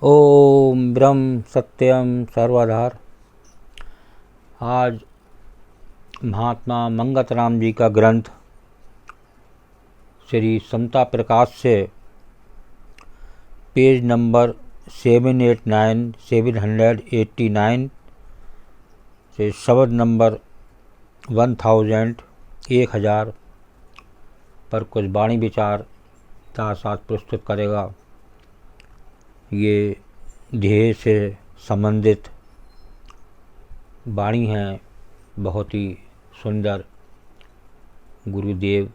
ओम ब्रह्म सत्यम सर्वधार। आज महात्मा मंगतराम जी का ग्रंथ श्री समता प्रकाश से पेज नंबर 789 से शब्द नंबर 1000 पर कुछ वाणी विचार का साथ प्रस्तुत करेगा। ये ध्येय से संबंधित वाणी हैं, बहुत ही सुंदर। गुरुदेव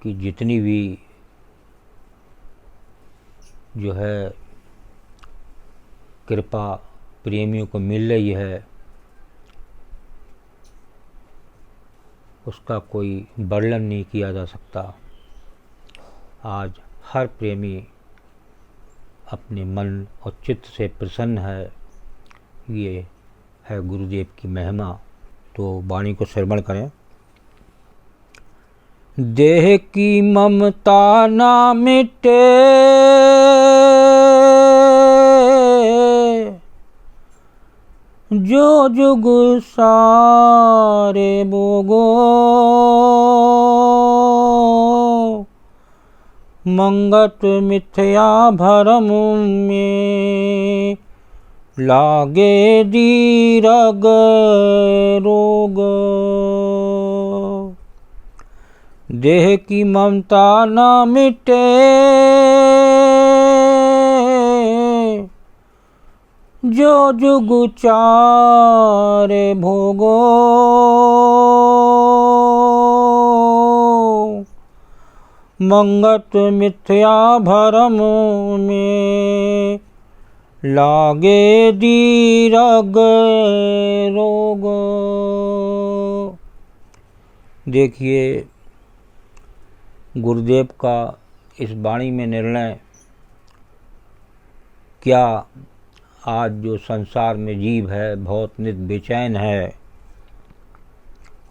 की जितनी भी जो है कृपा प्रेमियों को मिल रही है, उसका कोई वर्णन नहीं किया जा सकता। आज हर प्रेमी अपने मन और चित्त से प्रसन्न है। ये है गुरुदेव की महिमा। तो वाणी को श्रवण करें। देह की ममता ना मिटे, जो जुग सारे भोगो, मंगत मिथ्या भरम में लागे दीरग रोग। देह की ममता न मिटे, जो जुग चारे भोगो, मंगत मिथ्या भरम में लागे दीरग रोग। देखिए, गुरुदेव का इस वाणी में निर्णय क्या। आज जो संसार में जीव है बहुत नित बेचैन है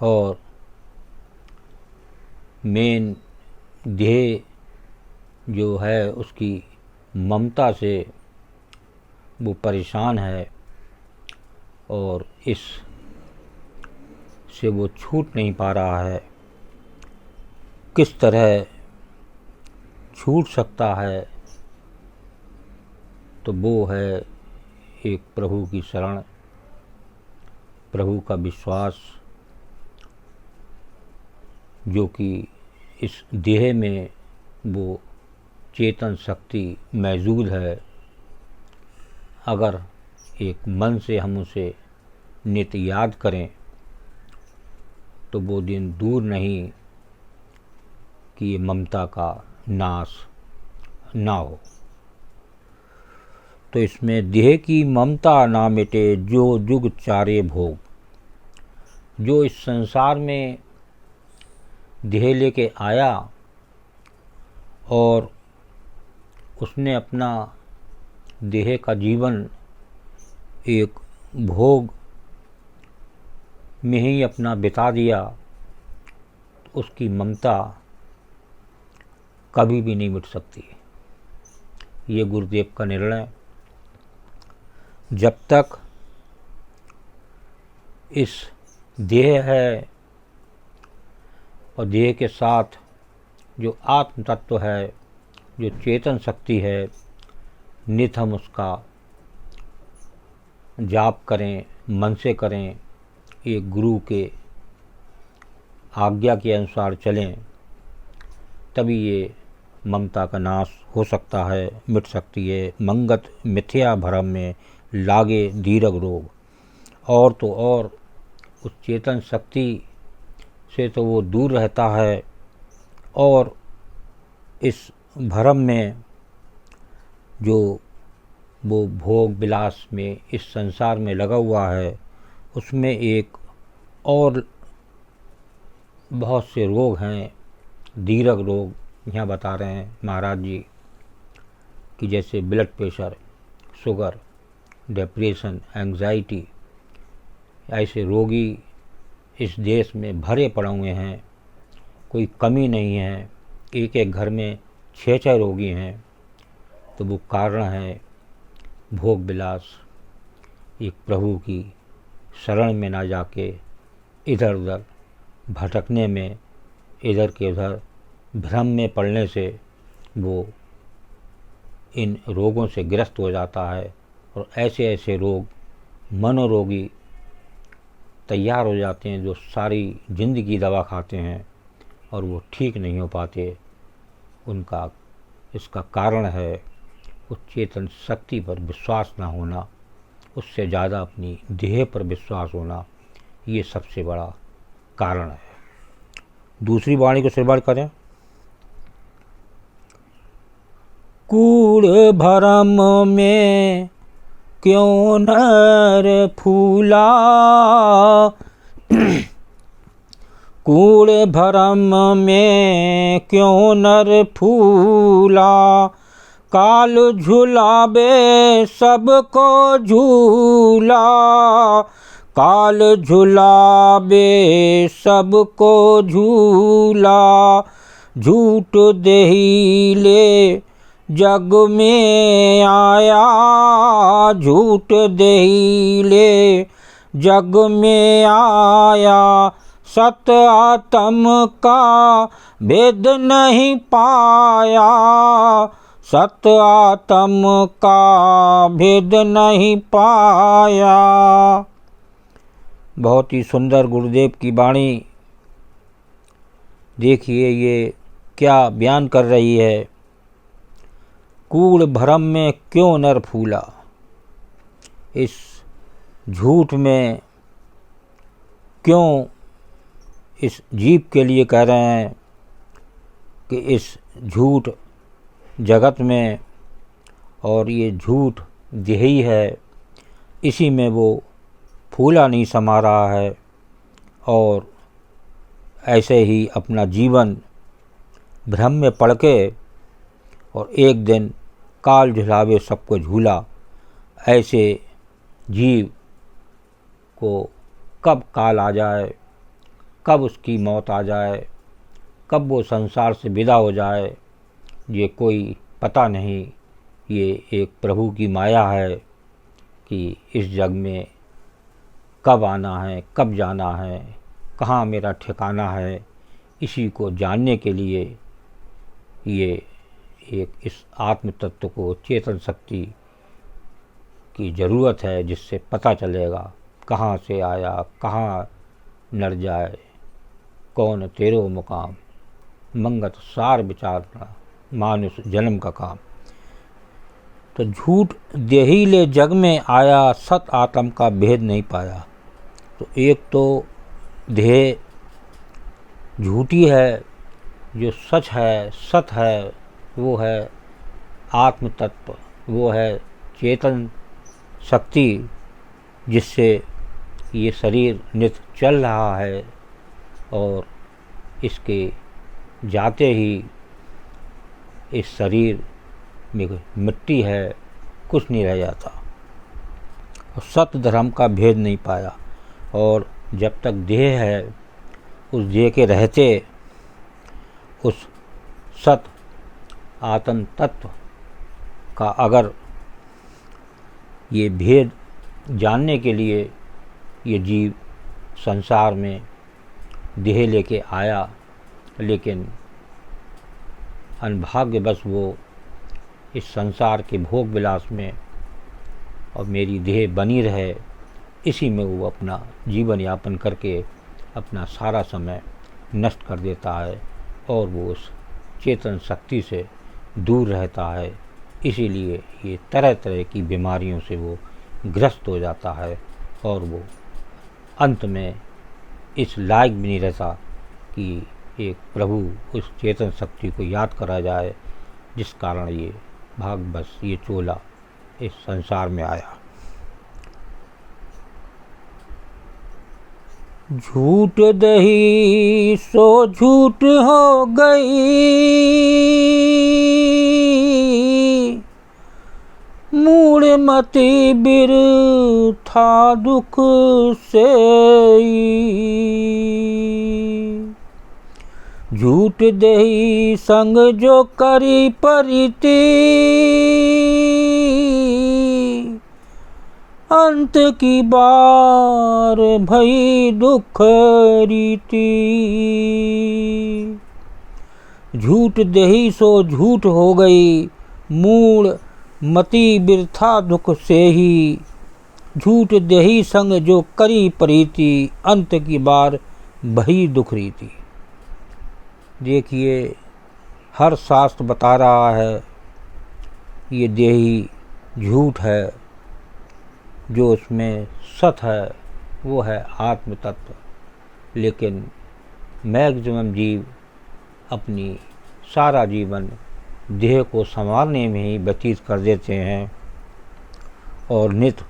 और मेन ध्येय जो है उसकी ममता से वो परेशान है और इस से वो छूट नहीं पा रहा है। किस तरह छूट सकता है? तो वो है एक प्रभु की शरण, प्रभु का विश्वास, जो कि इस देह में वो चेतन शक्ति मौजूद है। अगर एक मन से हम उसे नित्य याद करें तो वो दिन दूर नहीं कि ये ममता का नाश ना हो। तो इसमें देह की ममता ना मिटे, जो जुग चारे भोग। जो इस संसार में देह लेके आया और उसने अपना देह का जीवन एक भोग में ही अपना बिता दिया, तो उसकी ममता कभी भी नहीं मिट सकती। ये गुरुदेव का निर्णय। जब तक इस देह है और देह के साथ जो आत्म तत्व है, जो चेतन शक्ति है, नित हम उसका जाप करें, मन से करें, एक गुरु के आज्ञा के अनुसार चलें, तभी ये ममता का नाश हो सकता है, मिट सकती है। मंगत मिथ्या भरम में लागे दीरग रोग। और तो और उस चेतन शक्ति से तो वो दूर रहता है और इस भरम में जो वो भोग विलास में इस संसार में लगा हुआ है, उसमें एक और बहुत से रोग हैं, दीरग रोग यहाँ बता रहे हैं महाराज जी, कि जैसे blood pressure, sugar, depression, anxiety, ऐसे रोगी इस देश में भरे पड़े हुए हैं। कोई कमी नहीं है। एक एक घर में 6-6 रोगी हैं तो वो कारण है भोग विलास। एक प्रभु की शरण में ना जाके इधर उधर भटकने में, इधर के उधर भ्रम में पड़ने से वो इन रोगों से ग्रस्त हो जाता है। और ऐसे ऐसे रोग, मनोरोगी तैयार हो जाते हैं जो सारी जिंदगी दवा खाते हैं और वो ठीक नहीं हो पाते। उनका इसका कारण है उस चेतन शक्ति पर विश्वास ना होना, उससे ज़्यादा अपनी देह पर विश्वास होना, ये सबसे बड़ा कारण है। दूसरी वाणी को श्रवण करें। कूड़ भरम में क्यों नर फूला, कूड़ भरम में क्यों नर फूला, काल झुलावे सबको झूला, काल झुलावे सबको झूला, झूठ देहिले जग में आया, झूठ देहिले जग में आया, सत आत्म का भेद नहीं पाया, सत आत्म का भेद नहीं पाया। बहुत ही सुंदर गुरुदेव की वाणी। देखिए ये क्या बयान कर रही है। कूड़ भरम में क्यों नर फूला, इस झूठ में क्यों इस जीव के लिए कह रहे हैं कि इस झूठ जगत में, और ये झूठ देही है, इसी में वो फूला नहीं समा रहा है और ऐसे ही अपना जीवन भ्रम में पड़ के, और एक दिन काल झुलावे सबको झूला, ऐसे जीव को कब काल आ जाए, कब उसकी मौत आ जाए, कब वो संसार से विदा हो जाए, ये कोई पता नहीं। ये एक प्रभु की माया है कि इस जग में कब आना है, कब जाना है, कहाँ मेरा ठिकाना है, इसी को जानने के लिए ये एक इस आत्म तत्व को, चेतन शक्ति की ज़रूरत है, जिससे पता चलेगा कहाँ से आया, कहाँ नर जाए, कौन तेरो मुकाम, मंगत सार विचारना, मानुष जन्म का काम। तो झूठ देहिले जग में आया, सत आत्म का भेद नहीं पाया। तो एक तो देह झूठी है, जो सच है, सत है, वो है आत्म तत्व, वो है चेतन शक्ति, जिससे ये शरीर नित्य चल रहा है और इसके जाते ही इस शरीर में मिट्टी है, कुछ नहीं रह जाता। और सत्य धर्म का भेद नहीं पाया। और जब तक देह है, उस देह के रहते उस सत आत्म तत्व का अगर ये भेद जानने के लिए ये जीव संसार में देह लेके आया, लेकिन अनभाग्यवश वो इस संसार के भोग विलास में और मेरी देह बनी रहे, इसी में वो अपना जीवन यापन करके अपना सारा समय नष्ट कर देता है और वो उस चेतन शक्ति से दूर रहता है। इसीलिए ये तरह तरह की बीमारियों से वो ग्रस्त हो जाता है और वो अंत में इस लायक भी नहीं रहता कि एक प्रभु उस चेतन शक्ति को याद करा जाए, जिस कारण ये भाग्यवश ये चोला इस संसार में आया। झूठ दही सो झूठ हो गई, मूढ़ मति बिरथा दुख से, झूठ देहि संग जो करी परिति, अंत की बार भई दुख रीति। झूठ देहि सो झूठ हो गई, मूढ़ मति बिरथा दुख से ही। झूठ देहि संग जो करी प्रीति, अंत की बार भई दुख रीति। देखिए, हर शास्त्र बता रहा है ये देही झूठ है, जो उसमें सत है वो है आत्म तत्व। लेकिन मैक्सिमम जीव अपनी सारा जीवन देह को संवारने में ही व्यतीत कर देते हैं और नित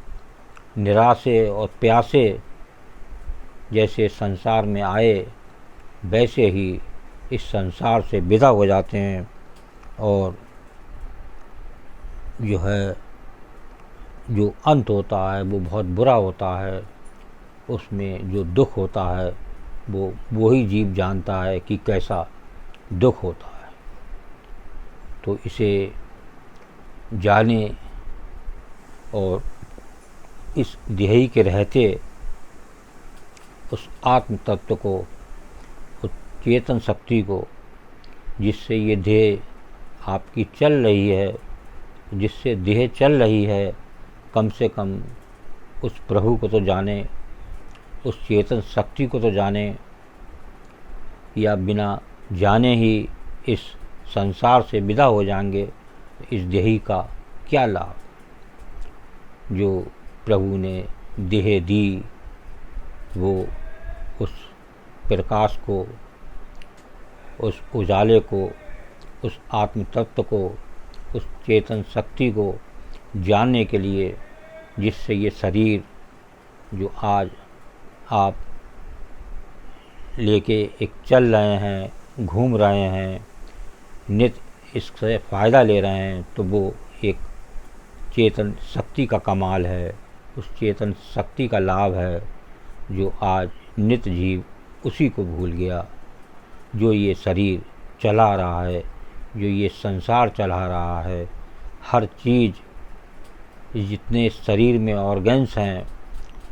निराशे और प्यासे जैसे संसार में आए वैसे ही इस संसार से विदा हो जाते हैं। और जो अंत होता है वो बहुत बुरा होता है, उसमें जो दुख होता है वो ही जीव जानता है कि कैसा दुख होता है। तो इसे जाने और इस देही के रहते उस आत्म तत्व को, उस चेतन शक्ति को, जिससे ये देह आपकी चल रही है, जिससे देह चल रही है, कम से कम उस प्रभु को तो जाने, उस चेतन शक्ति को तो जाने। या बिना जाने ही इस संसार से विदा हो जाएंगे, इस देही का क्या लाभ। जो प्रभु ने देह दी वो उस प्रकाश को, उस उजाले को, उस आत्म तत्व को, उस चेतन शक्ति को जानने के लिए, जिससे ये शरीर जो आज आप लेके एक चल रहे हैं, घूम रहे हैं, नित इससे फ़ायदा ले रहे हैं, तो वो एक चेतन शक्ति का कमाल है, उस चेतन शक्ति का लाभ है जो आज नित जीव उसी को भूल गया। जो ये शरीर चला रहा है, जो ये संसार चला रहा है, हर चीज़, जितने शरीर में ऑर्गन्स हैं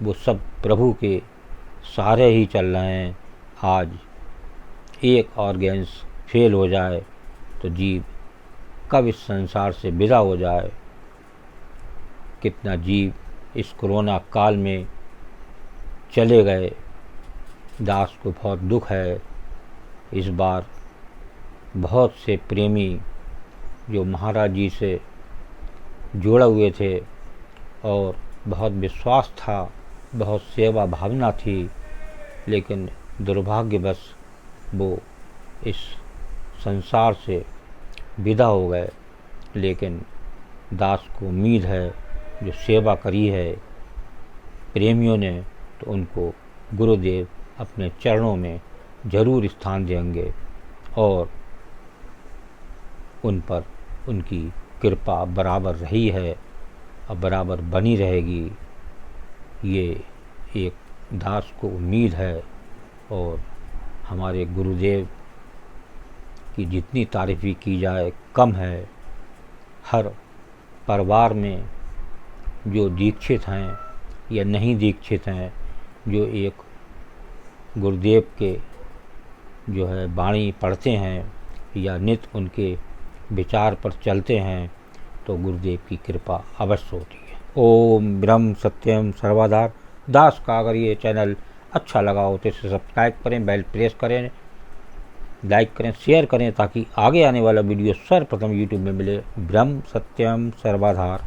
वो सब प्रभु के सारे ही चल रहे हैं। आज एक ऑर्गन्स फेल हो जाए तो जीव कब इस संसार से विदा हो जाए। कितना जीव इस कोरोना काल में चले गए। दास को बहुत दुख है। इस बार बहुत से प्रेमी जो महाराज जी से जुड़े हुए थे और बहुत विश्वास था, बहुत सेवा भावना थी, लेकिन दुर्भाग्यवश वो इस संसार से विदा हो गए। लेकिन दास को उम्मीद है, जो सेवा करी है प्रेमियों ने, तो उनको गुरुदेव अपने चरणों में जरूर स्थान देंगे और उन पर उनकी कृपा बराबर रही है और बराबर बनी रहेगी। ये एक दास को उम्मीद है। और हमारे गुरुदेव की जितनी तारीफ़ भी की जाए कम है। हर परिवार में जो दीक्षित हैं या नहीं दीक्षित हैं, जो एक गुरुदेव के जो है वाणी पढ़ते हैं या नित उनके विचार पर चलते हैं, तो गुरुदेव की कृपा अवश्य होती है। ओम ब्रह्म सत्यम सर्वधार दास का अगर ये चैनल अच्छा लगा हो तो इसे सब्सक्राइब करें, बेल प्रेस करें, लाइक करें, शेयर करें, ताकि आगे आने वाला वीडियो सर्वप्रथम यूट्यूब में मिले। ब्रह्म सत्यम सर्वधार।